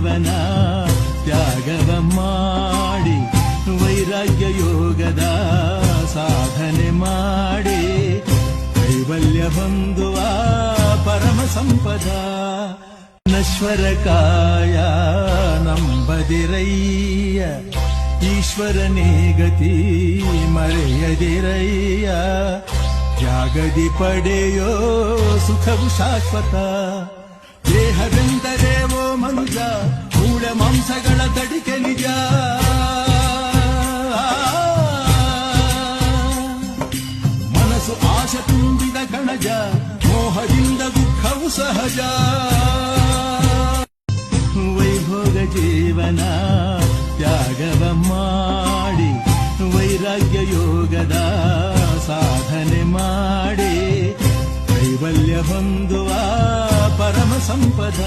ಜೀವನ ತ್ಯಾಗವ ಮಾಡಿ ವೈರಾಗ್ಯ ಯೋಗದ ಸಾಧನೆ ಮಾಡಿ ಕೈವಲ್ಯ ಹೊಂದುವ ಪರಮ ಸಂಪದ. ನಶ್ವರ ಕಾಯ ನಂಬದಿರಯ್ಯ, ಈಶ್ವರನೇ ಗತಿ ಮರೆಯದಿರಯ್ಯ. ತ್ಯಾಗದಿ ಪಡೆಯೋ ಸುಖವು ಶಾಶ್ವತ. ದೇಹವೆಂದರೆ ಓ ಮನುಜ, ಮೂಳೆ ಮಾಂಸಗಳ ತಡಿಕೆ ನಿಜ. ಮನಸ್ಸು ಆಶೆ ತುಂಬಿದ ಕಣಜ, ಮೋಹದಿಂದ ದುಃಖವು ಸಹಜ. ವೈಭೋಗ ಜೀವನ ತ್ಯಾಗವ ಮಾಡಿ ವೈರಾಗ್ಯ ಯೋಗದ ಸಾಧನೆ ಮಾಡಿ ಕೈವಲ್ಯ ಹೊಂದುವ ಪರಮ ಸಂಪದ.